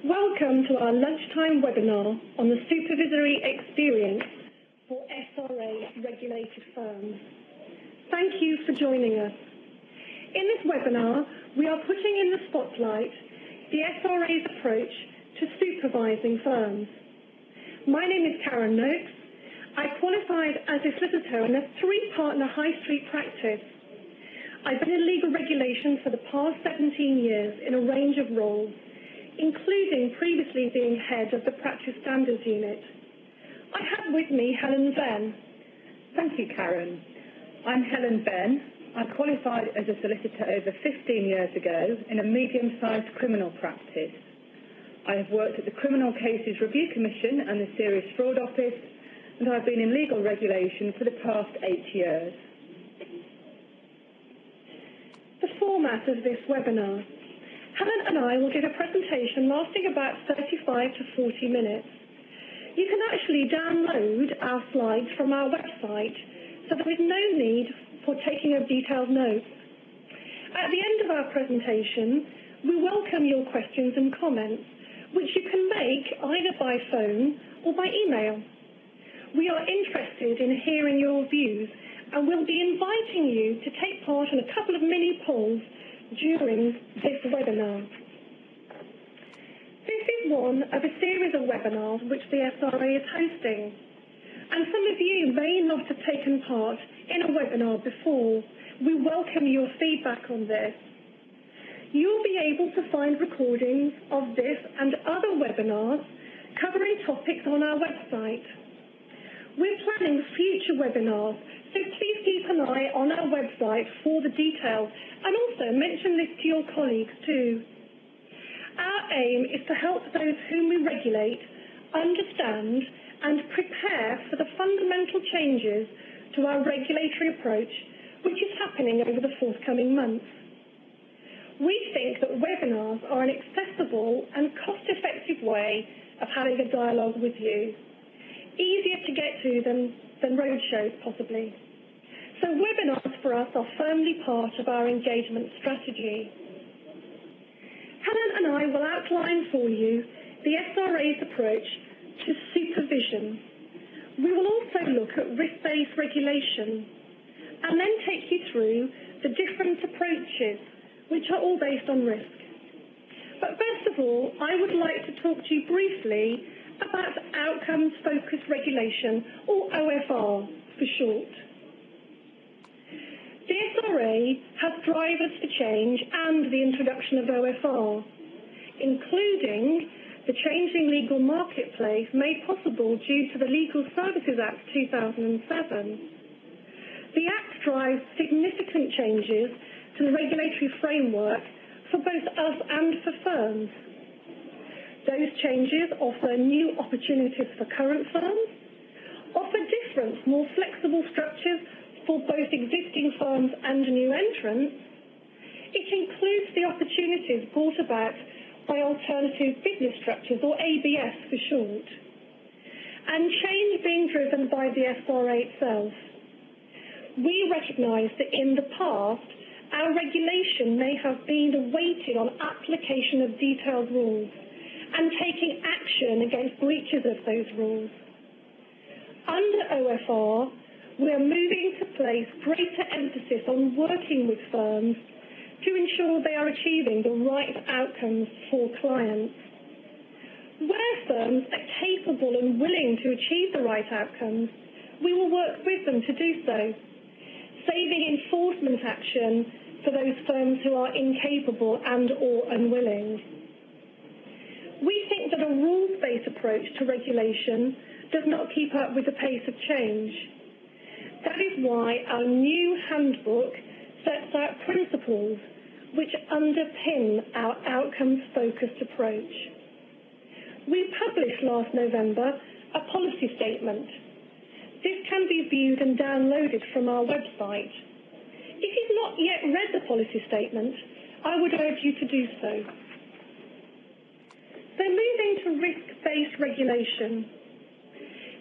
Welcome to our lunchtime webinar on the supervisory experience for SRA regulated firms. Thank you for joining us. In this webinar, we are putting in the spotlight the SRA's approach to supervising firms. My name is Karen Noakes. I qualified as a solicitor in a three-partner high street practice. I've been in legal regulation for the past 17 years in a range of roles, including previously being head of the Practice Standards Unit. I have with me Helen Benn. Thank you, Karen. I'm Helen Benn. I qualified as a solicitor over 15 years ago in a medium-sized criminal practice. I have worked at the Criminal Cases Review Commission and the Serious Fraud Office, and I've been in legal regulation for the past 8 years. The format of this webinar. Helen and I will give a presentation lasting about 35 to 40 minutes. You can actually download our slides from our website, so there is no need for taking of detailed notes. At the end of our presentation, we welcome your questions and comments, which you can make either by phone or by email. We are interested in hearing your views, and we'll be inviting you to take part in a couple of mini polls during this webinar. This is one of a series of webinars which the SRA is hosting, and some of you may not have taken part in a webinar before. We welcome your feedback on this. You'll be able to find recordings of this and other webinars covering topics on our website. We're planning future webinars, so please keep an eye on our website for the details, and also mention this to your colleagues too. Our aim is to help those whom we regulate understand and prepare for the fundamental changes to our regulatory approach, which is happening over the forthcoming months. We think that webinars are an accessible and cost-effective way of having a dialogue with you. Easier to get to than roadshows, possibly. So webinars for us are firmly part of our engagement strategy. Helen and I will outline for you the SRA's approach to supervision. We will also look at risk-based regulation and then take you through the different approaches, which are all based on risk. But first of all, I would like to talk to you briefly about Outcomes-Focused Regulation, or OFR for short. The SRA has drivers for change and the introduction of OFR, including the changing legal marketplace made possible due to the Legal Services Act 2007. The Act drives significant changes to the regulatory framework for both us and for firms. Those changes offer new opportunities for current firms, offer different, more flexible structures for both existing firms and new entrants. It includes the opportunities brought about by alternative business structures, or ABS for short, and change being driven by the SRA itself. We recognise that in the past, our regulation may have been weighted on application of detailed rules and taking action against breaches of those rules. Under OFR, we are moving to place greater emphasis on working with firms to ensure they are achieving the right outcomes for clients. Where firms are capable and willing to achieve the right outcomes, we will work with them to do so, saving enforcement action for those firms who are incapable and or unwilling. We think that a rules-based approach to regulation does not keep up with the pace of change. That is why our new handbook sets out principles which underpin our outcomes-focused approach. We published last November a policy statement. This can be viewed and downloaded from our website. If you've not yet read the policy statement, I would urge you to do so. So moving to risk-based regulation.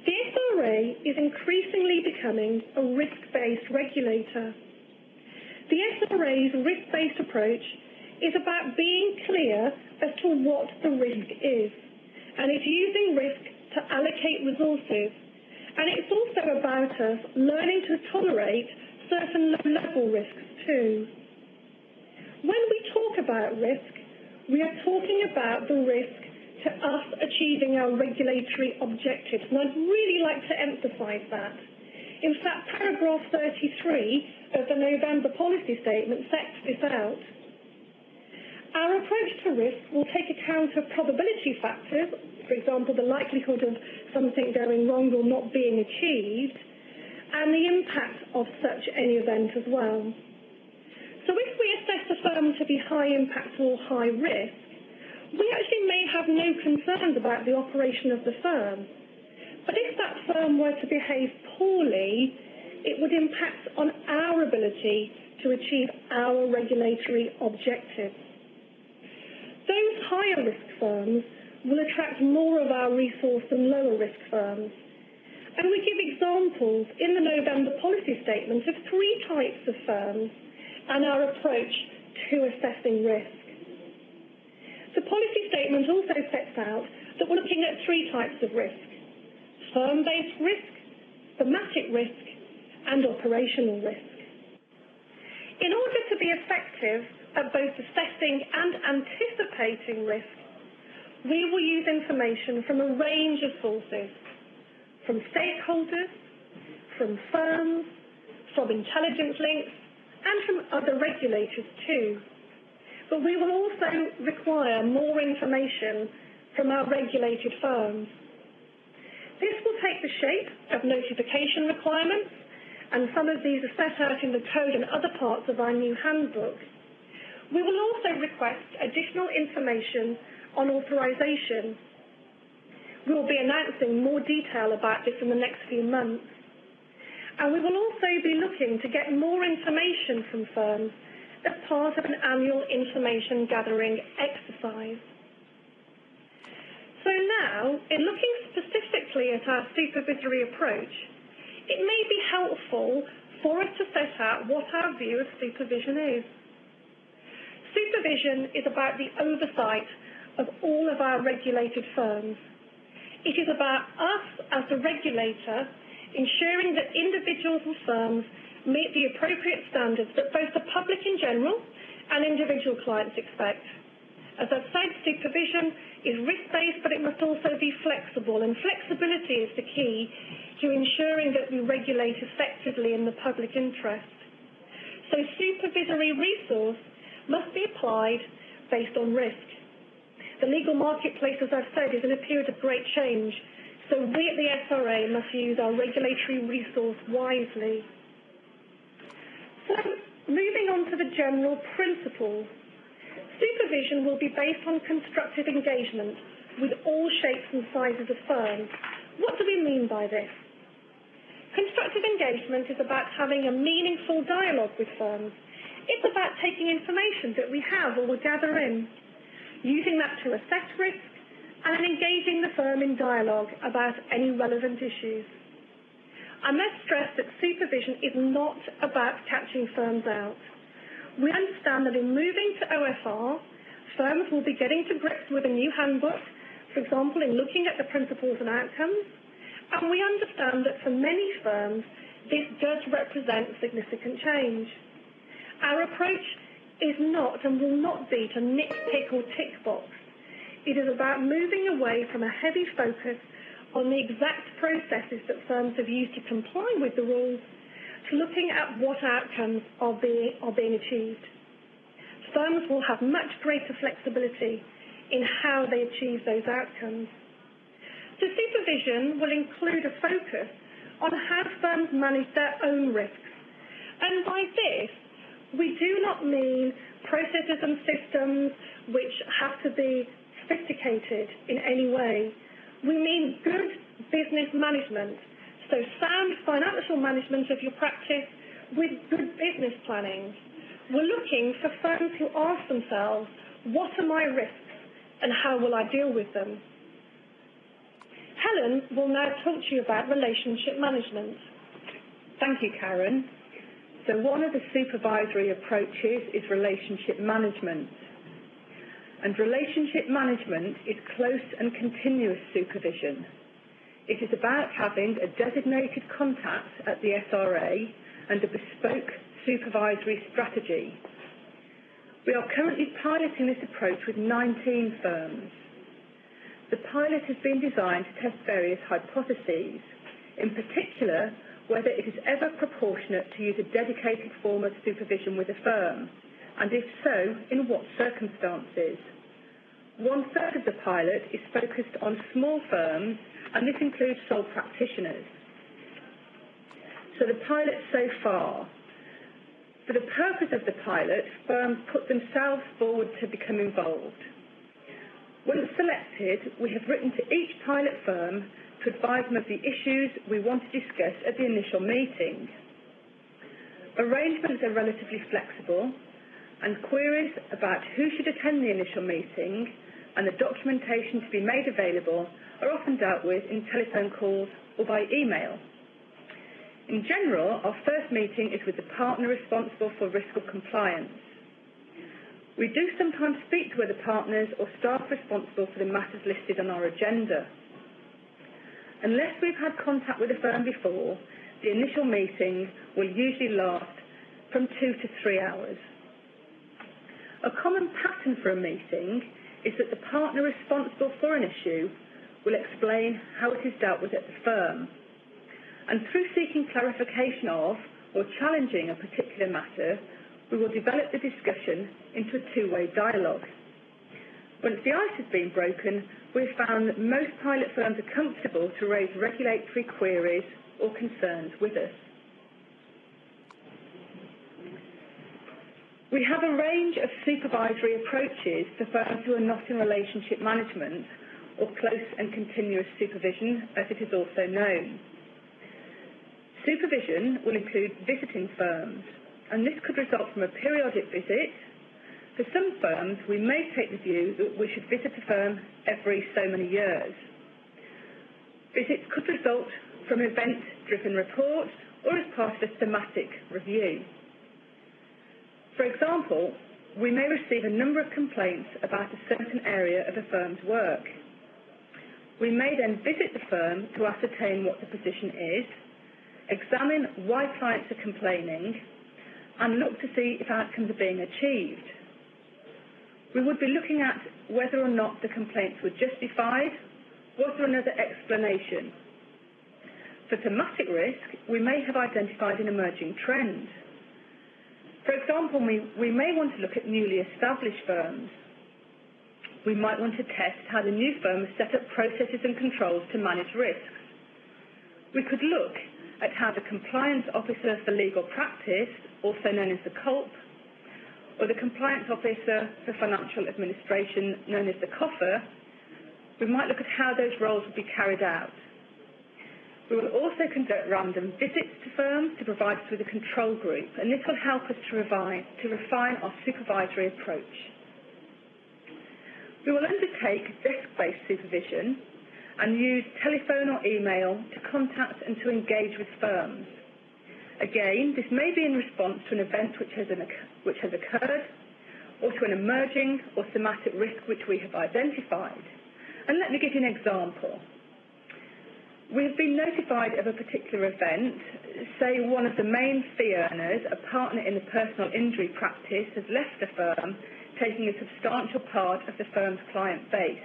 The SRA is increasingly becoming a risk-based regulator. The SRA's risk-based approach is about being clear as to what the risk is, and it's using risk to allocate resources. And it's also about us learning to tolerate certain low-level risks too. When we talk about risk, we are talking about the risk to us achieving our regulatory objectives, and I'd really like to emphasise that. In fact, paragraph 33 of the November policy statement sets this out. Our approach to risk will take account of probability factors, for example, the likelihood of something going wrong or not being achieved, and the impact of such any event as well. So if we assess a firm to be high impact or high risk, we actually may have no concerns about the operation of the firm. But if that firm were to behave poorly, it would impact on our ability to achieve our regulatory objectives. Those higher risk firms will attract more of our resource than lower risk firms. And we give examples in the November policy statement of 3 types of firms and our approach to assessing risk. The policy statement also sets out that we're looking at 3 types of risk: firm-based risk, thematic risk, and operational risk. In order to be effective at both assessing and anticipating risk, we will use information from a range of sources, from stakeholders, from firms, from intelligence links, and from other regulators too. But we will also require more information from our regulated firms. This will take the shape of notification requirements, and some of these are set out in the code and other parts of our new handbook. We will also request additional information on authorisation. We will be announcing more detail about this in the next few months. And we will also be looking to get more information from firms as part of an annual information gathering exercise. So now, in looking specifically at our supervisory approach, it may be helpful for us to set out what our view of supervision is. Supervision is about the oversight of all of our regulated firms. It is about us as the regulator ensuring that individuals and firms meet the appropriate standards that both the public in general and individual clients expect. As I've said, supervision is risk-based, but it must also be flexible, and flexibility is the key to ensuring that we regulate effectively in the public interest. So supervisory resource must be applied based on risk. The legal marketplace, as I've said, is in a period of great change, so we at the SRA must use our regulatory resource wisely. So, moving on to the general principles. Supervision will be based on constructive engagement with all shapes and sizes of firms. What do we mean by this? Constructive engagement is about having a meaningful dialogue with firms. It's about taking information that we have or will gather in, using that to assess risk, and engaging the firm in dialogue about any relevant issues. I must stress that supervision is not about catching firms out. We understand that in moving to OFR, firms will be getting to grips with a new handbook, for example, in looking at the principles and outcomes, and we understand that for many firms, this does represent significant change. Our approach is not and will not be to nitpick or tick box. It is about moving away from a heavy focus on the exact processes that firms have used to comply with the rules to looking at what outcomes are being achieved. Firms will have much greater flexibility in how they achieve those outcomes. So supervision will include a focus on how firms manage their own risks. And by this, we do not mean processes and systems which have to be sophisticated in any way. We mean good business management, so sound financial management of your practice with good business planning. We're looking for firms who ask themselves, what are my risks and how will I deal with them? Helen will now talk to you about relationship management. Thank you, Karen. So one of the supervisory approaches is relationship management. And relationship management is close and continuous supervision. It is about having a designated contact at the SRA and a bespoke supervisory strategy. We are currently piloting this approach with 19 firms. The pilot has been designed to test various hypotheses, in particular whether it is ever proportionate to use a dedicated form of supervision with a firm, and if so, in what circumstances. 1/3 of the pilot is focused on small firms, and this includes sole practitioners. So the pilot so far. For the purpose of the pilot, firms put themselves forward to become involved. Once selected, we have written to each pilot firm to advise them of the issues we want to discuss at the initial meeting. Arrangements are relatively flexible, and queries about who should attend the initial meeting and the documentation to be made available are often dealt with in telephone calls or by email. In general, our first meeting is with the partner responsible for risk or compliance. We do sometimes speak to other partners or staff responsible for the matters listed on our agenda. Unless we've had contact with a firm before, the initial meeting will usually last from 2 to 3 hours. A common pattern for a meeting is that the partner responsible for an issue will explain how it is dealt with at the firm. And through seeking clarification of or challenging a particular matter, we will develop the discussion into a two-way dialogue. Once the ice has been broken, we have found that most pilot firms are comfortable to raise regulatory queries or concerns with us. We have a range of supervisory approaches for firms who are not in relationship management or close and continuous supervision, as it is also known. Supervision will include visiting firms, and this could result from a periodic visit. For some firms, we may take the view that we should visit a firm every so many years. Visits could result from event-driven reports or as part of a thematic review. For example, we may receive a number of complaints about a certain area of a firm's work. We may then visit the firm to ascertain what the position is, examine why clients are complaining, and look to see if outcomes are being achieved. We would be looking at whether or not the complaints were justified. Was there another explanation? For thematic risk, we may have identified an emerging trend. For example, we may want to look at newly established firms. We might want to test how the new firm has set up processes and controls to manage risks. We could look at how the compliance officer for legal practice, also known as the COLP, or the compliance officer for financial administration, known as the COFA, we might look at how those roles will be carried out. We will also conduct random visits to firms to provide us with a control group, and this will help us to refine our supervisory approach. We will undertake desk-based supervision and use telephone or email to contact and to engage with firms. Again, this may be in response to an event which has occurred, or to an emerging or thematic risk which we have identified. And let me give you an example. We've been notified of a particular event. Say one of the main fee earners, a partner in the personal injury practice, has left the firm, taking a substantial part of the firm's client base.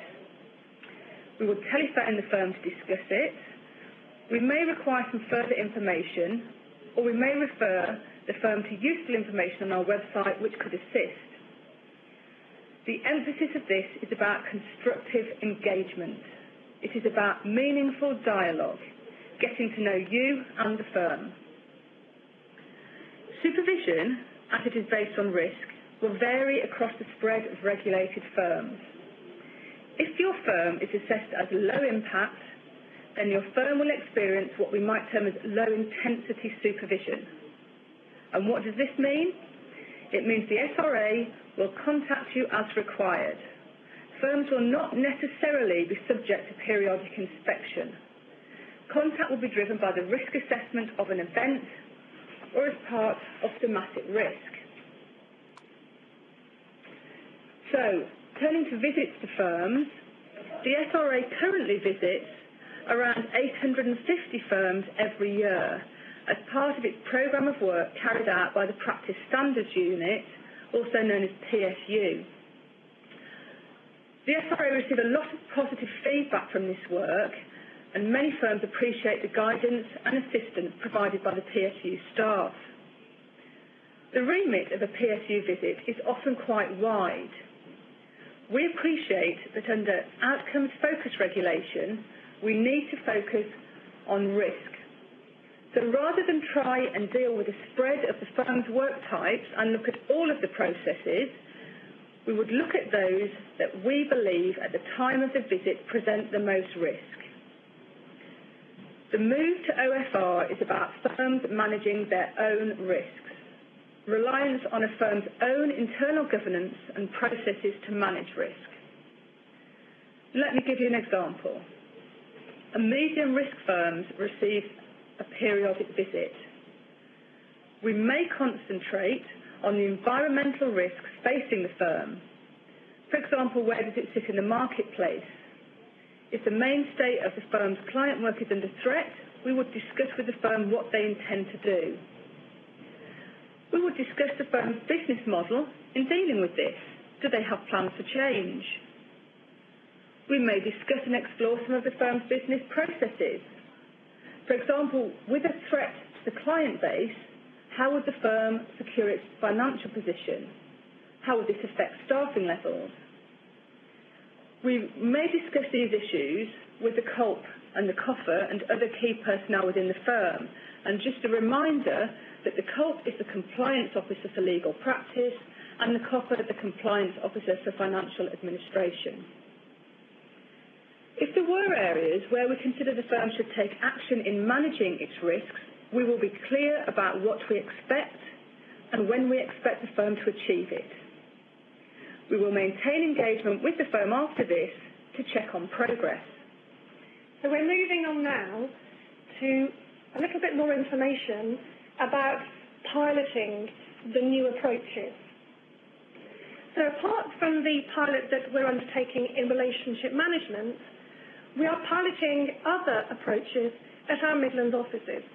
We will telephone the firm to discuss it. We may require some further information, or we may refer the firm to useful information on our website which could assist. The emphasis of this is about constructive engagement. It is about meaningful dialogue, getting to know you and the firm. Supervision, as it is based on risk, will vary across the spread of regulated firms. If your firm is assessed as low impact, then your firm will experience what we might term as low intensity supervision. And what does this mean? It means the SRA will contact you as required. Firms will not necessarily be subject to periodic inspection. Contact will be driven by the risk assessment of an event or as part of thematic risk. So, Turning to visits to firms, the SRA currently visits around 850 firms every year as part of its programme of work carried out by the Practice Standards Unit, also known as PSU. The SRA received a lot of positive feedback from this work, and many firms appreciate the guidance and assistance provided by the PSU staff. The remit of a PSU visit is often quite wide. We appreciate that under Outcomesfocused regulation, we need to focus on risk. So rather than try and deal with the spread of the firm's work types and look at all of the processes, we would look at those that we believe at the time of the visit present the most risk. The move to OFR is about firms managing their own risks, reliance on a firm's own internal governance and processes to manage risk. Let me give you an example. A medium risk firm receives a periodic visit. We may concentrate on the environmental risks facing the firm. For example, where does it sit in the marketplace? If the mainstay of the firm's client work is under threat, we would discuss with the firm what they intend to do. We would discuss the firm's business model in dealing with this. Do they have plans for change? We may discuss and explore some of the firm's business processes. For example, with a threat to the client base, how would the firm secure its financial position? How would this affect staffing levels? We may discuss these issues with the COLP and the COFA and other key personnel within the firm. And just a reminder that the COLP is the Compliance Officer for Legal Practice and the COFA the Compliance Officer for Financial Administration. If there were areas where we consider the firm should take action in managing its risks, we will be clear about what we expect and when we expect the firm to achieve it. We will maintain engagement with the firm after this to check on progress. So we're moving on now to a little bit more information about piloting the new approaches. So apart from the pilot that we're undertaking in relationship management, we are piloting other approaches at our Midlands offices.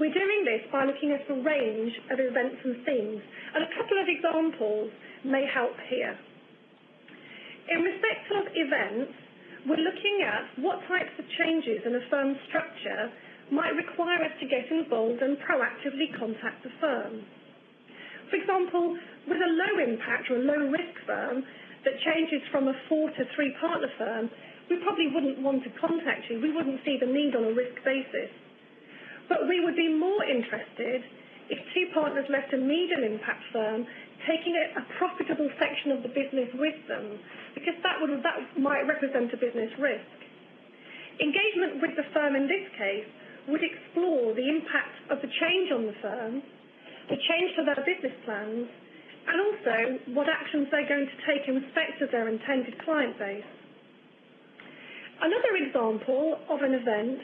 We're doing this by looking at a range of events and themes, and a couple of examples may help here. In respect of events, we're looking at what types of changes in a firm's structure might require us to get involved and proactively contact the firm. For example, with a low impact or a low risk firm that changes from a 4 to 3 partner firm, we probably wouldn't want to contact you. We wouldn't see the need on a risk basis. But we would be more interested if 2 partners left a medium impact firm taking a profitable section of the business with them, because that might represent a business risk. Engagement with the firm in this case would explore the impact of the change on the firm, the change to their business plans, and also what actions they're going to take in respect of their intended client base. Another example of an event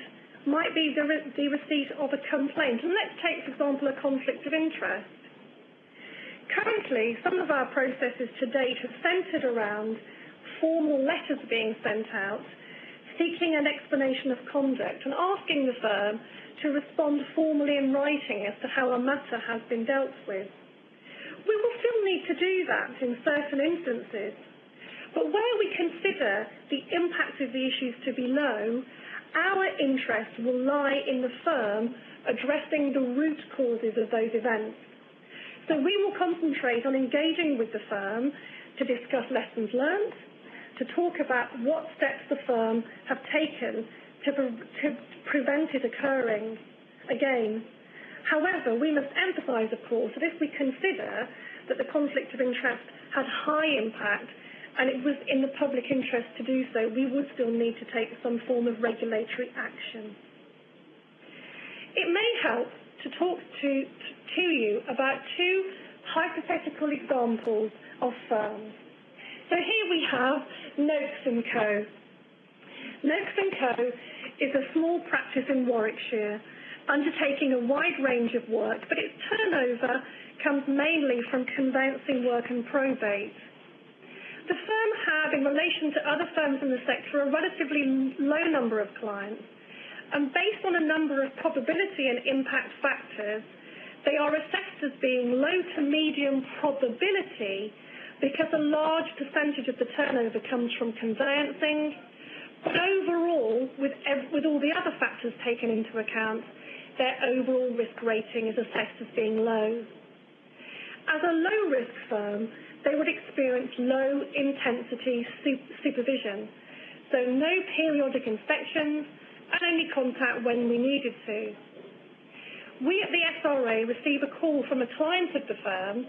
might be the receipt of a complaint. And let's take, for example, a conflict of interest. Currently, some of our processes to date have centred around formal letters being sent out, seeking an explanation of conduct and asking the firm to respond formally in writing as to how a matter has been dealt with. We will still need to do that in certain instances, but where we consider the impact of the issues to be low, our interest will lie in the firm addressing the root causes of those events. So we will concentrate on engaging with the firm to discuss lessons learned, to talk about what steps the firm have taken to prevent it occurring again. However, we must emphasise, of course, that if we consider that the conflict of interest had high impact and it was in the public interest to do so, we would still need to take some form of regulatory action. It may help to talk to you about 2 hypothetical examples of firms. So here we have Noakes and Co. Noakes and Co is a small practice in Warwickshire, undertaking a wide range of work, but its turnover comes mainly from conveyancing work and probate. The firm had, in relation to other firms in the sector, a relatively low number of clients, and based on a number of probability and impact factors, they are assessed as being low to medium probability because a large percentage of the turnover comes from conveyancing. But overall, with all the other factors taken into account, their overall risk rating is assessed as being low. As a low-risk firm, they would experience low-intensity supervision, so no periodic inspections and only contact when we needed to. We at the SRA receive a call from a client of the firm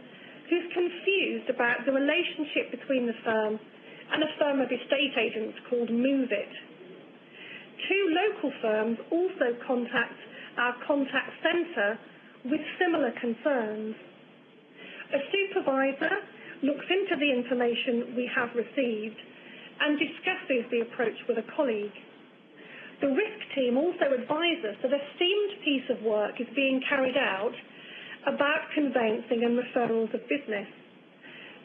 who's confused about the relationship between the firm and a firm of estate agents called Move It. Two local firms also contact our contact centre with similar concerns. A supervisor looks into the information we have received and discusses the approach with a colleague. The risk team also advises that a steamed piece of work is being carried out about conveyancing and referrals of business.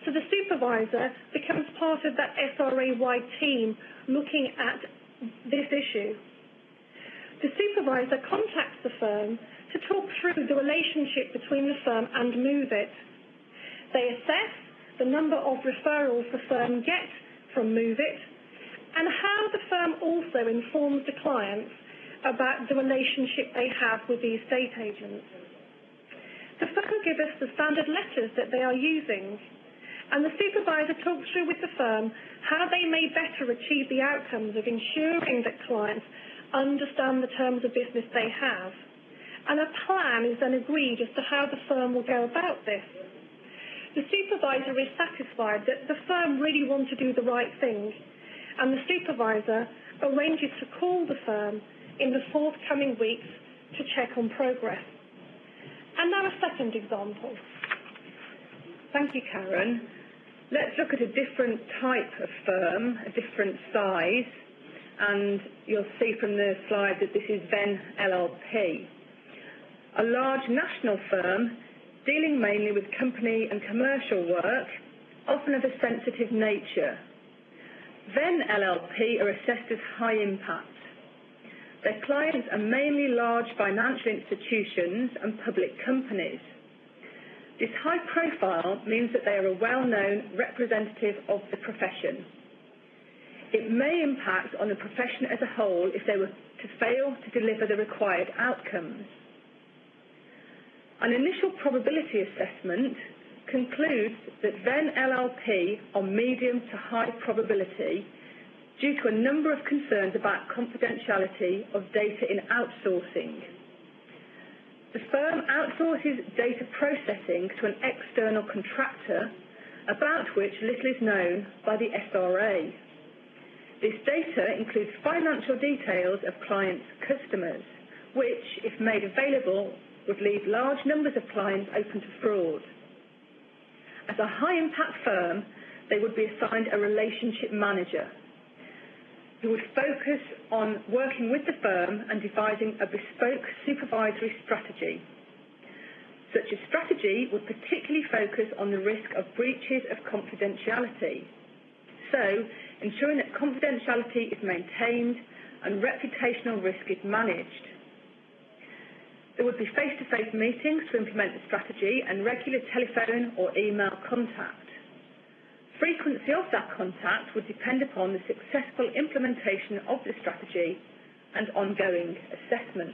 So the supervisor becomes part of that SRA-wide team looking at this issue. The supervisor contacts the firm to talk through the relationship between the firm and Move It. They assess the number of referrals the firm gets from Move It and how the firm also informs the clients about the relationship they have with the estate agents. The firm gives us the standard letters that they are using, and the supervisor talks through with the firm how they may better achieve the outcomes of ensuring that clients understand the terms of business they have, and a plan is then agreed as to how the firm will go about this. The supervisor is satisfied that the firm really want to do the right thing, and the supervisor arranges to call the firm in the forthcoming weeks to check on progress. And now a second example. Thank you, Karen. Let's look at a different type of firm, a different size, and you'll see from the slide that this is Venn LLP. A large national firm dealing mainly with company and commercial work, often of a sensitive nature. Venn LLP are assessed as high impact. Their clients are mainly large financial institutions and public companies. This high profile means that they are a well-known representative of the profession. It may impact on the profession as a whole if they were to fail to deliver the required outcomes. An initial probability assessment concludes that Venn LLP are medium to high probability due to a number of concerns about confidentiality of data in outsourcing. The firm outsources data processing to an external contractor about which little is known by the SRA. This data includes financial details of clients' customers, which, if made available, would leave large numbers of clients open to fraud. As a high-impact firm, they would be assigned a relationship manager who would focus on working with the firm and devising a bespoke supervisory strategy. Such a strategy would particularly focus on the risk of breaches of confidentiality, so ensuring that confidentiality is maintained and reputational risk is managed. There would be face-to-face meetings to implement the strategy and regular telephone or email contact. Frequency of that contact would depend upon the successful implementation of the strategy and ongoing assessment.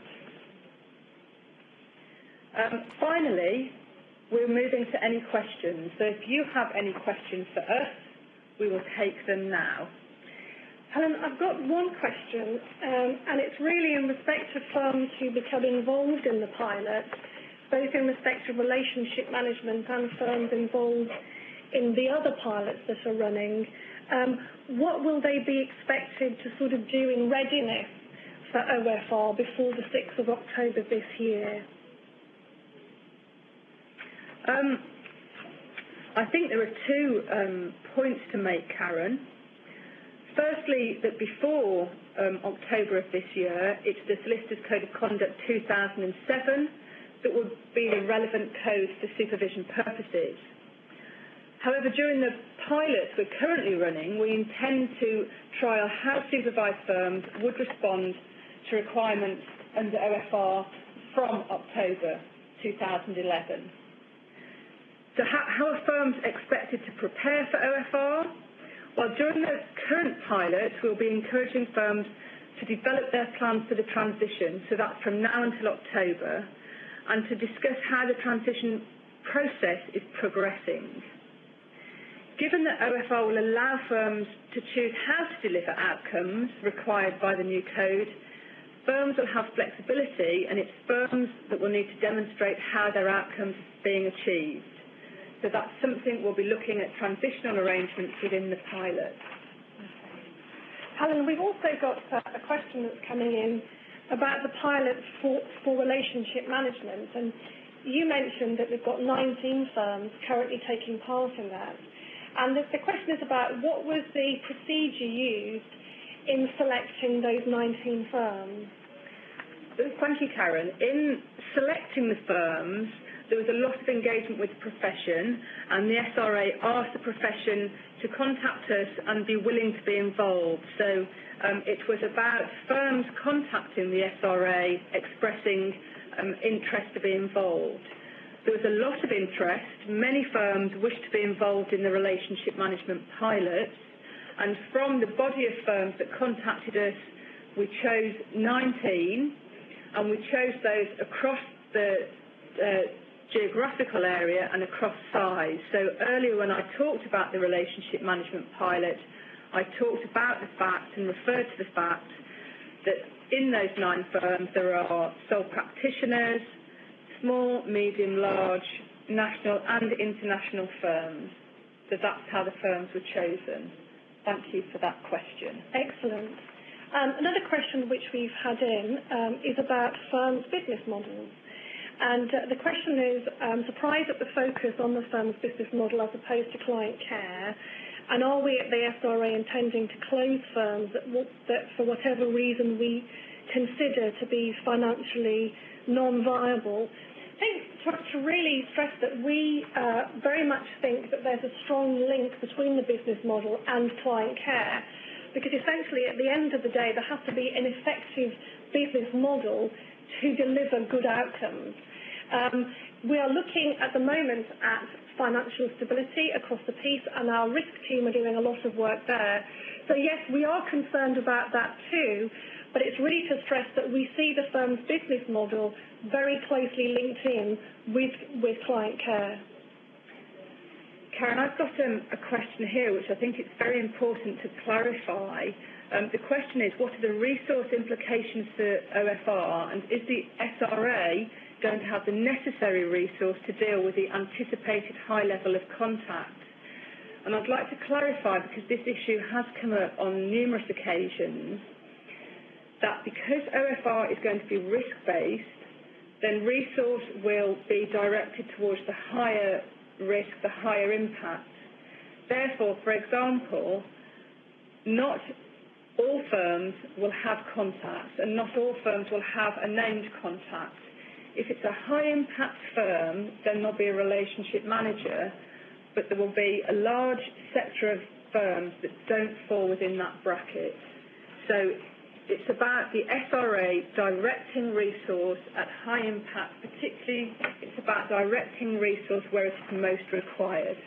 Finally, we're moving to any questions. So if you have any questions for us, we will take them now. Helen, I've got one question, and it's really in respect of firms who become involved in the pilot, both in respect of relationship management and firms involved in the other pilots that are running. What will they be expected to sort of do in readiness for OFR before the 6th of October this year? I think there are two points to make, Karen. Firstly, that before October of this year, it's the Solicitors Code of Conduct 2007 that would be the relevant code for supervision purposes. However, during the pilots we're currently running, we intend to trial how supervised firms would respond to requirements under OFR from October 2011. So how are firms expected to prepare for OFR? Well, during the current pilot, we'll be encouraging firms to develop their plans for the transition, so that's from now until October, and to discuss how the transition process is progressing. Given that OFR will allow firms to choose how to deliver outcomes required by the new code, firms will have flexibility, and it's firms that will need to demonstrate how their outcomes are being achieved. So that's something we'll be looking at transitional arrangements within the pilot. Helen, we've also got a question that's coming in about the pilot for relationship management. And you mentioned that we've got 19 firms currently taking part in that. And the question is about what was the procedure used in selecting those 19 firms? Thank you, Karen. In selecting the firms, there was a lot of engagement with the profession, and the SRA asked the profession to contact us and be willing to be involved. So it was about firms contacting the SRA, expressing interest to be involved. There was a lot of interest. Many firms wished to be involved in the relationship management pilots, and from the body of firms that contacted us, we chose 19, and we chose those across the geographical area and across size. So earlier when I talked about the relationship management pilot, I talked about the fact and referred to the fact that in those 9 firms there are sole practitioners, small, medium, large, national and international firms. So that's how the firms were chosen. Thank you for that question. Excellent. Another question which we've had in is about firms' business models. And the question is, surprised at the focus on the firm's business model as opposed to client care, and are we at the SRA intending to close firms that for whatever reason we consider to be financially non-viable? I think to really stress that we very much think that there's a strong link between the business model and client care, because essentially at the end of the day there has to be an effective business model to deliver good outcomes. We are looking at the moment at financial stability across the piece, and our risk team are doing a lot of work there. So yes, we are concerned about that too, but it's really to stress that we see the firm's business model very closely linked in with client care. Karen, I've got a question here which I think it's very important to clarify. The question is, what are the resource implications for OFR, and is the SRA going to have the necessary resource to deal with the anticipated high level of contact? And I'd like to clarify, because this issue has come up on numerous occasions, that because OFR is going to be risk-based, then resource will be directed towards the higher risk, the higher impact. Therefore, for example, not all firms will have contacts, and not all firms will have a named contact. If it's a high-impact firm, then there'll be a relationship manager, but there will be a large sector of firms that don't fall within that bracket. So it's about the SRA directing resource at high impact, particularly it's about directing resource where it's most required.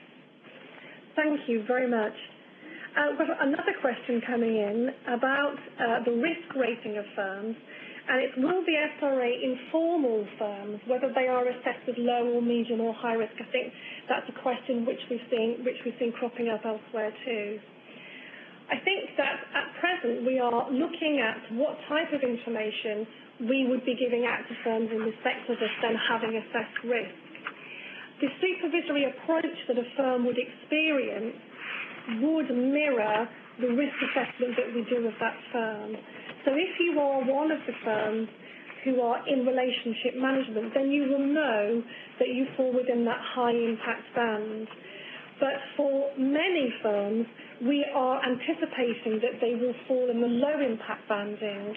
Thank you very much. We've got another question coming in about the risk rating of firms, and it's, will the SRA inform all firms whether they are assessed as low or medium or high risk? I think that's a question which we've seen cropping up elsewhere too. I think that at present we are looking at what type of information we would be giving out to firms in respect of us then having assessed risk. The supervisory approach that a firm would experience would mirror the risk assessment that we do of that firm. So if you are one of the firms who are in relationship management, then you will know that you fall within that high impact band. But for many firms, we are anticipating that they will fall in the low impact banding,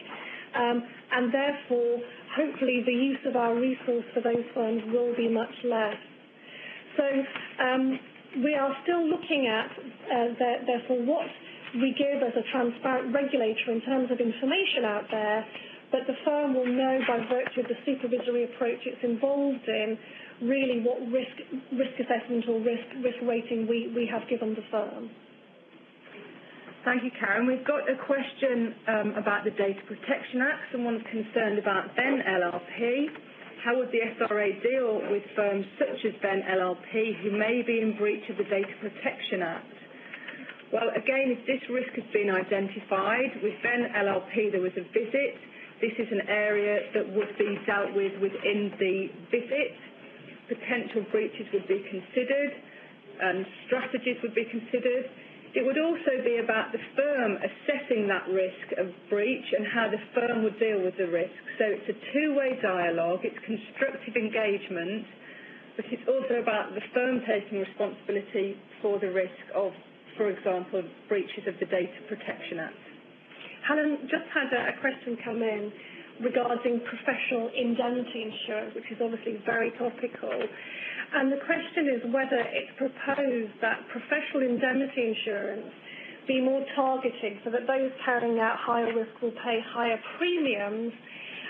and therefore, hopefully, the use of our resource for those firms will be much less. So we are still looking at, therefore, what we give as a transparent regulator in terms of information out there, but the firm will know by virtue of the supervisory approach it's involved in really what risk assessment or risk rating we have given the firm. Thank you, Karen. We've got a question about the Data Protection Act. Someone's concerned about Ben LLP. How would the SRA deal with firms such as Ben LLP who may be in breach of the Data Protection Act? Well, again, if this risk has been identified, with Ben LLP there was a visit. This is an area that would be dealt with within the visit. Potential breaches would be considered and strategies would be considered. It would also be about the firm assessing that risk of breach and how the firm would deal with the risk. So it's a two-way dialogue, it's constructive engagement, but it's also about the firm taking responsibility for the risk of, for example, breaches of the Data Protection Act. Helen, just had a question come in regarding professional indemnity insurance, which is obviously very topical. And the question is whether it's proposed that professional indemnity insurance be more targeted so that those carrying out higher risk will pay higher premiums,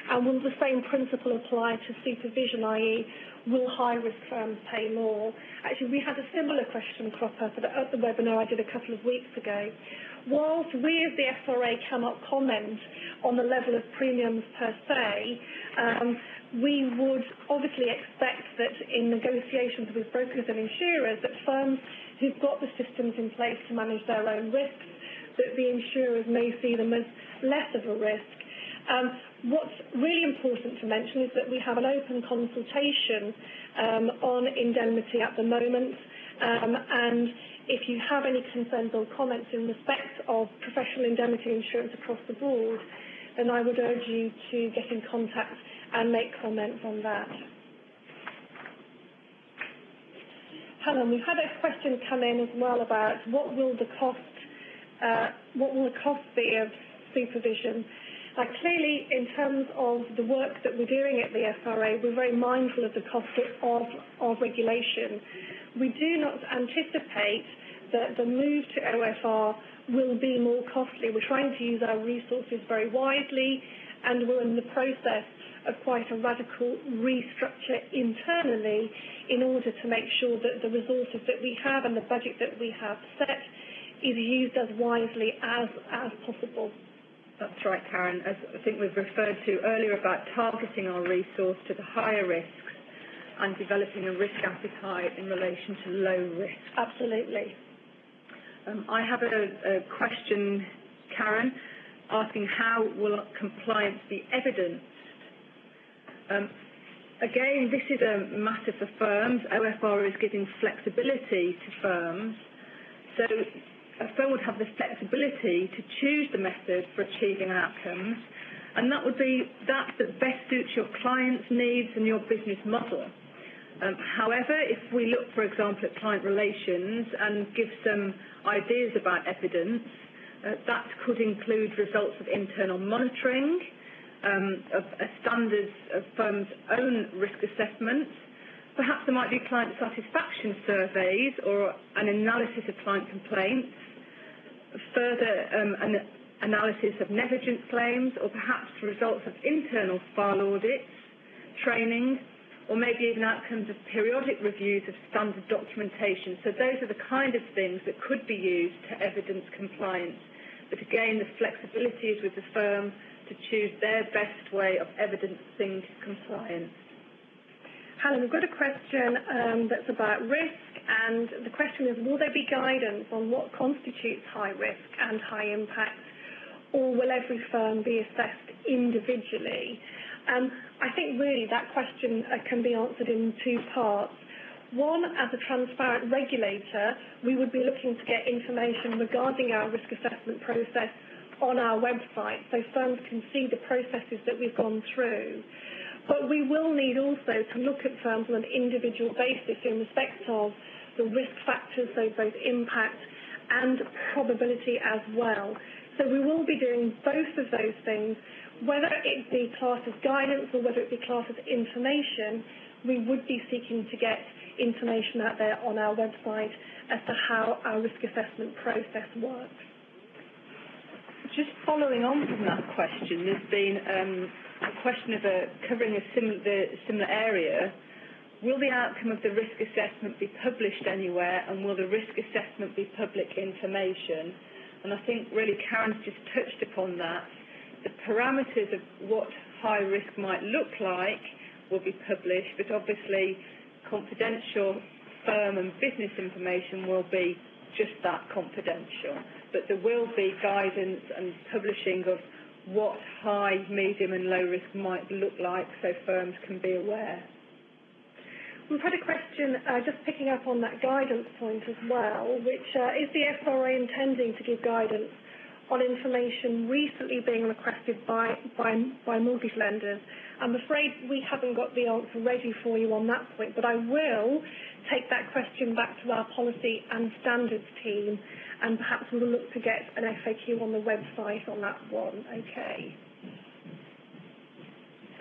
and will the same principle apply to supervision, i.e. will high-risk firms pay more? Actually, we had a similar question crop up at the webinar I did a couple of weeks ago. Whilst we as the SRA cannot comment on the level of premiums per se, we would obviously expect that in negotiations with brokers and insurers that firms who've got the systems in place to manage their own risks, that the insurers may see them as less of a risk. What's really important to mention is that we have an open consultation on indemnity at the moment, and if you have any concerns or comments in respect of professional indemnity insurance across the board, then I would urge you to get in contact and make comments on that. Helen, we've had a question come in as well about what will the cost be of supervision. Clearly, in terms of the work that we're doing at the SRA, we're very mindful of the cost of regulation. We do not anticipate that the move to OFR will be more costly. We're trying to use our resources very wisely, and we're in the process of quite a radical restructure internally in order to make sure that the resources that we have and the budget that we have set is used as wisely as possible. That's right, Karen. As I think we've referred to earlier about targeting our resource to the higher risks and developing a risk appetite in relation to low risk. Absolutely. I have a question, Karen, asking how will compliance be evidenced? Again, this is a matter for firms. OFR is giving flexibility to firms. So a firm would have the flexibility to choose the method for achieving outcomes, and that best suits your client's needs and your business model. However, if we look, for example, at client relations and give some ideas about evidence, that could include results of internal monitoring, of standards of firms' own risk assessments. Perhaps there might be client satisfaction surveys or an analysis of client complaints, further an analysis of negligence claims, or perhaps results of internal file audits, training, or maybe even outcomes of periodic reviews of standard documentation. So those are the kind of things that could be used to evidence compliance. But again, the flexibility is with the firm to choose their best way of evidencing compliance. Helen, we've got a question that's about risk, and the question is, will there be guidance on what constitutes high risk and high impact, or will every firm be assessed individually? I think really that question can be answered in two parts. One, as a transparent regulator, we would be looking to get information regarding our risk assessment process on our website so firms can see the processes that we've gone through. But we will need also to look at firms on an individual basis in respect of the risk factors, so both impact and probability as well. So we will be doing both of those things, whether it be classed as guidance or whether it be classed as information. We would be seeking to get information out there on our website as to how our risk assessment process works. Just following on from that question, there's been a question of covering a similar area. Will the outcome of the risk assessment be published anywhere, and will the risk assessment be public information? And I think really Karen's just touched upon that. The parameters of what high risk might look like will be published, but obviously confidential firm and business information will be just that, confidential. But there will be guidance and publishing of what high, medium and low risk might look like so firms can be aware. We've had a question just picking up on that guidance point as well, which is the SRA intending to give guidance on information recently being requested by mortgage lenders? I'm afraid we haven't got the answer ready for you on that point, but I will take that question back to our policy and standards team, and perhaps we will look to get an FAQ on the website on that one. Okay.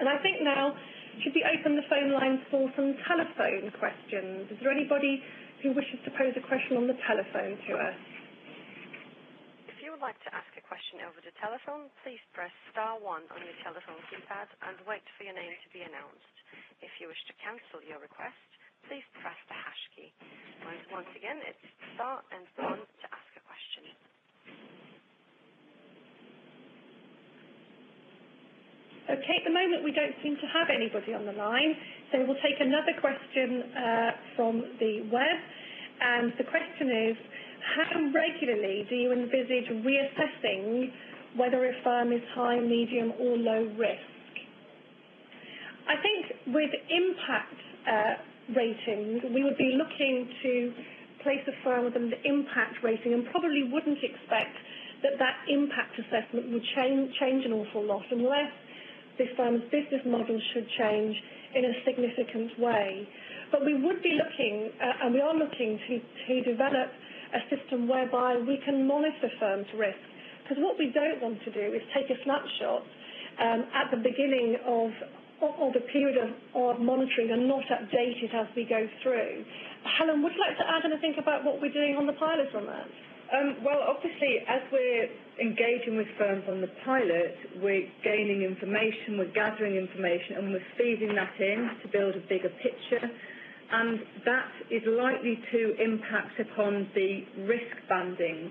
And I think now, should we open the phone lines for some telephone questions? Is there anybody who wishes to pose a question on the telephone to us? If you would like to ask a question over the telephone, please press *1 on your telephone keypad and wait for your name to be announced. If you wish to cancel your request, please press the # key. Once again, it's *1 to ask a question. Okay, at the moment we don't seem to have anybody on the line, so we'll take another question from the web. And the question is, how regularly do you envisage reassessing whether a firm is high, medium or low risk? I think with impact ratings, we would be looking to place a firm with an impact rating and probably wouldn't expect that impact assessment would change an awful lot unless this firm's business model should change in a significant way. But we would be looking, and we are looking to develop a system whereby we can monitor firms' risk. Because what we don't want to do is take a snapshot at the beginning of a period of monitoring and not update it as we go through. Helen, would you like to add anything about what we're doing on the pilot on that? Well, obviously, as we're engaging with firms on the pilot, we're gaining information, we're gathering information, and we're feeding that in to build a bigger picture. And that is likely to impact upon the risk banding.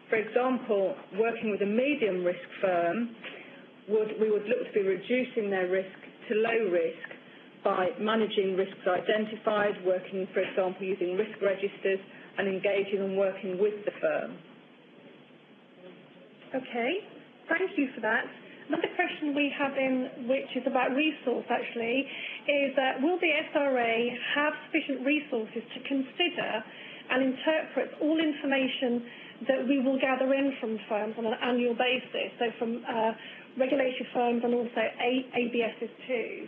For example, working with a medium risk firm, we would look to be reducing their risk to low risk by managing risks identified, working, for example, using risk registers, and engaging and working with the firm. Okay, thank you for that. Another question we have in, which is about resource actually, is will the SRA have sufficient resources to consider and interpret all information that we will gather in from firms on an annual basis, so from regulated firms and also ABSs too?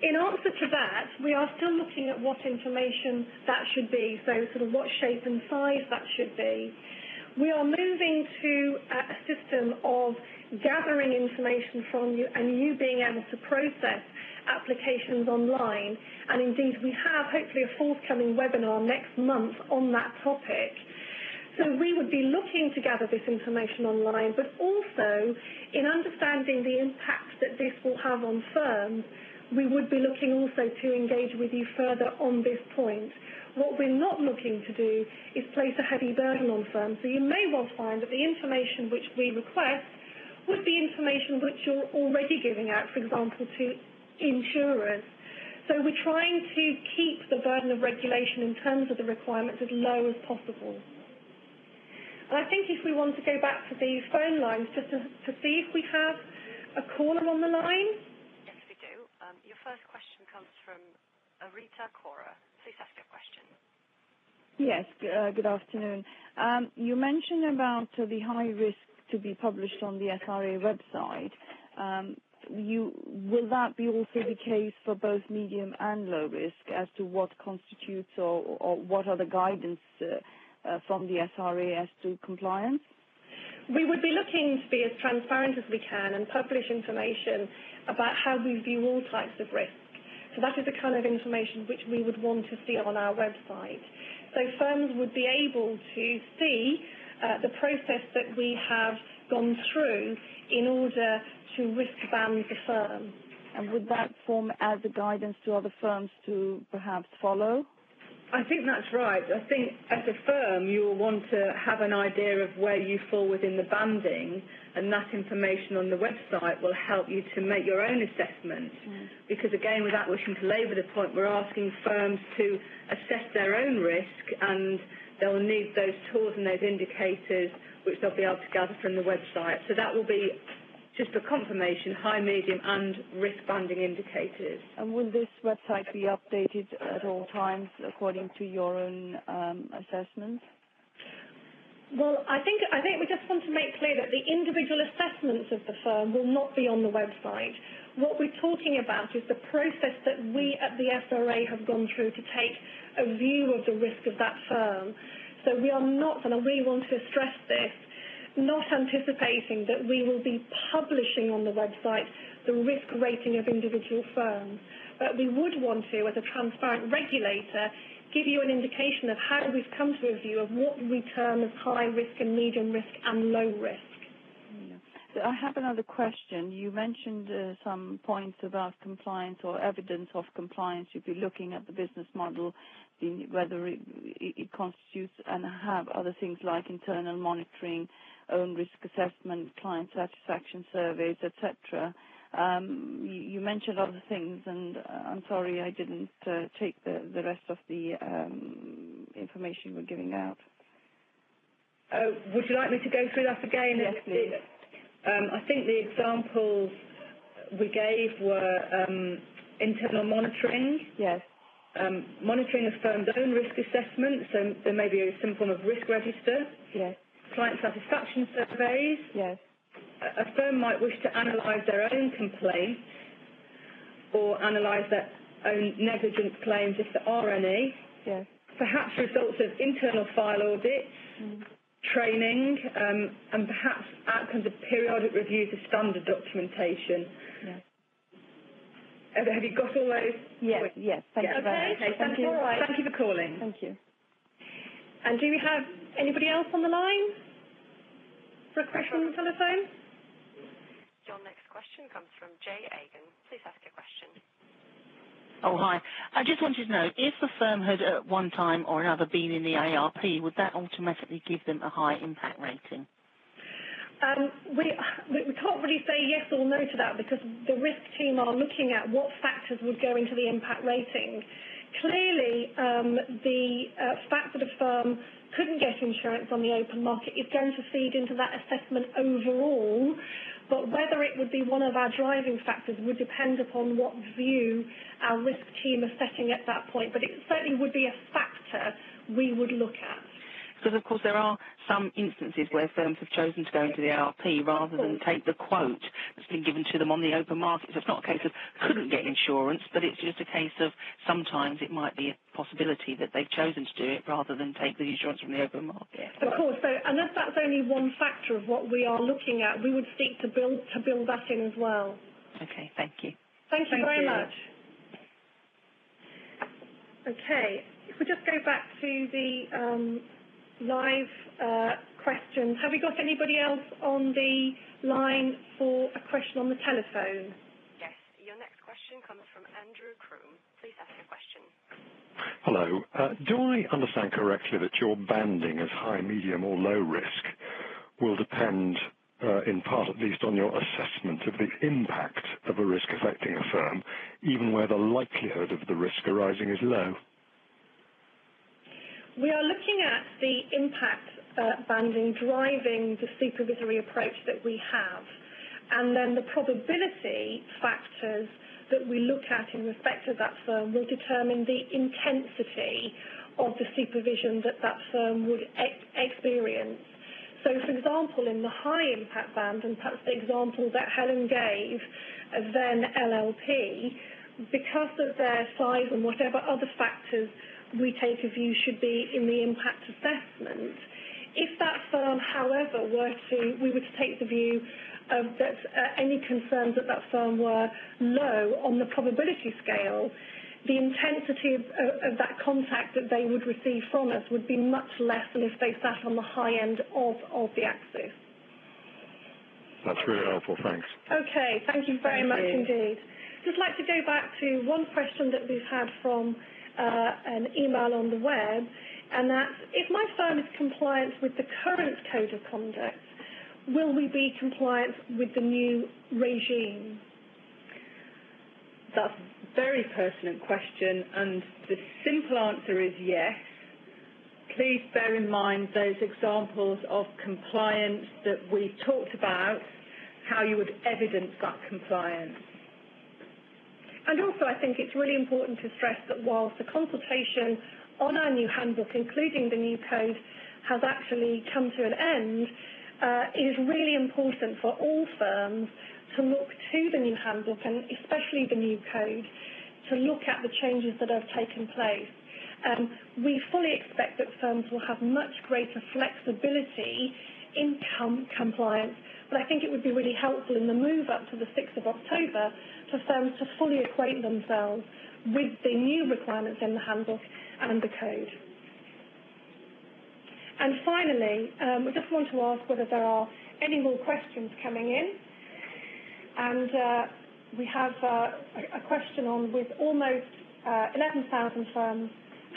In answer to that, we are still looking at what information that should be, so sort of what shape and size that should be. We are moving to a system of gathering information from you and you being able to process applications online. And indeed, we have hopefully a forthcoming webinar next month on that topic. So we would be looking to gather this information online, but also in understanding the impact that this will have on firms, we would be looking also to engage with you further on this point. What we're not looking to do is place a heavy burden on firms. So you may well find that the information which we request would be information which you're already giving out, for example, to insurers. So we're trying to keep the burden of regulation in terms of the requirements as low as possible. And I think if we want to go back to the phone lines just to see if we have a caller on the line. Yes, we do. Your first question comes from Rita Cora. Please ask your question. Yes, good afternoon. You mentioned about the high risk to be published on the SRA website. Will that be also the case for both medium and low risk as to what constitutes or what are the guidance from the SRA as to compliance? We would be looking to be as transparent as we can and publish information about how we view all types of risk. So that is the kind of information which we would want to see on our website. So firms would be able to see the process that we have gone through in order to risk band the firm. And would that form as a guidance to other firms to perhaps follow? I think that's right. I think as a firm you will want to have an idea of where you fall within the banding, and that information on the website will help you to make your own assessment. Because again, without wishing to labour the point, we're asking firms to assess their own risk, and they'll need those tools and those indicators which they'll be able to gather from the website. So that will be just for confirmation, high, medium and risk banding indicators. And will this website be updated at all times according to your own assessments? Well, I think we just want to make clear that the individual assessments of the firm will not be on the website. What we're talking about is the process that we at the SRA have gone through to take a view of the risk of that firm. So we are not, and I really want to stress this, not anticipating that we will be publishing on the website the risk rating of individual firms. But we would want to, as a transparent regulator, give you an indication of how we've come to a view of what we term as high risk and medium risk and low risk. So I have another question. You mentioned some points about compliance or evidence of compliance. You'd be looking at the business model, whether it constitutes, and have other things like internal monitoring, own risk assessment, client satisfaction surveys, etc. You mentioned other things, and I'm sorry I didn't take the rest of the information you were giving out. Would you like me to go through that again? Yes, please. I think the examples we gave were internal monitoring. Yes. Monitoring a firm's own risk assessment, so there may be some form of risk register. Yes. Client satisfaction surveys. Yes. A firm might wish to analyse their own complaints or analyse their own negligence claims if there are any. Yes. Perhaps results of internal file audits, training, and perhaps outcomes of periodic reviews of standard documentation. Yes. Have you got all those? Yes, yes. Thank you very much. Okay, thank you. Right. Thank you for calling. Thank you. And do we have anybody else on the line for a question on the telephone? Your next question comes from Jay Agan. Please ask your question. Oh, hi. I just wanted to know, if the firm had at one time or another been in the ARP, would that automatically give them a high impact rating? We can't really say yes or no to that because the risk team are looking at what factors would go into the impact rating. Clearly, the fact that a firm couldn't get insurance on the open market is going to feed into that assessment overall, but whether it would be one of our driving factors would depend upon what view our risk team are setting at that point, but it certainly would be a factor we would look at. Because, of course, there are some instances where firms have chosen to go into the ARP rather than take the quote that's been given to them on the open market. So it's not a case of couldn't get insurance, but it's just a case of sometimes it might be a possibility that they've chosen to do it rather than take the insurance from the open market. Of course, so unless that's only one factor of what we are looking at, we would seek to build that in as well. Okay, thank you. Thank you very much. Okay, if we just go back to the live questions. Have we got anybody else on the line for a question on the telephone? Yes. Your next question comes from Andrew Kroom. Please ask your question. Hello. Do I understand correctly that your banding as high, medium or low risk will depend, in part at least, on your assessment of the impact of a risk affecting a firm, even where the likelihood of the risk arising is low? We are looking at the impact banding driving the supervisory approach that we have, and then the probability factors that we look at in respect of that firm will determine the intensity of the supervision that that firm would experience. So, for example, in the high impact band, and perhaps the example that Helen gave of then LLP, because of their size and whatever other factors we take a view should be in the impact assessment. If that firm, however, we were to take the view that any concerns that that firm were low on the probability scale, the intensity of that contact that they would receive from us would be much less than if they sat on the high end of the axis. That's really helpful, thanks. Okay, thank you very much indeed. Just like to go back to one question that we've had from an email on the web, and that's, if my firm is compliant with the current code of conduct, will we be compliant with the new regime? That's a very pertinent question, and the simple answer is yes. Please bear in mind those examples of compliance that we've talked about, how you would evidence that compliance. And also, I think it's really important to stress that whilst the consultation on our new handbook, including the new code, has actually come to an end, it is really important for all firms to look to the new handbook, and especially the new code, to look at the changes that have taken place. We fully expect that firms will have much greater flexibility in compliance, but I think it would be really helpful in the move up to the 6th of October for firms to fully acquaint themselves with the new requirements in the handbook and the code. And finally, we just want to ask whether there are any more questions coming in. And we have a question on, with almost 11,000 firms,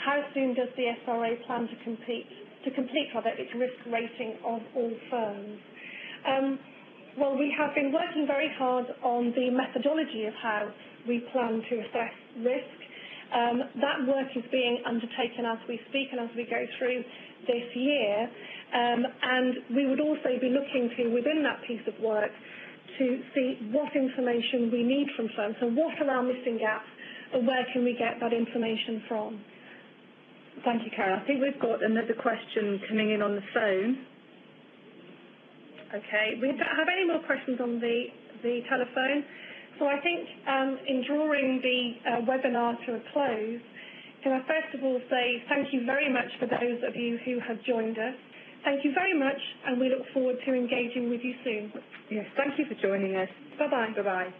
how soon does the SRA plan to complete its risk rating of all firms? Well, we have been working very hard on the methodology of how we plan to assess risk. That work is being undertaken as we speak and as we go through this year. And we would also be looking to, within that piece of work, to see what information we need from firms. So what are our missing gaps, and where can we get that information from? Thank you, Karen. I think we've got another question coming in on the phone. Okay, we don't have any more questions on the telephone. So I think in drawing the webinar to a close, can I first of all say thank you very much for those of you who have joined us. Thank you very much, and we look forward to engaging with you soon. Yes, thank you for joining us. Bye-bye. Bye-bye.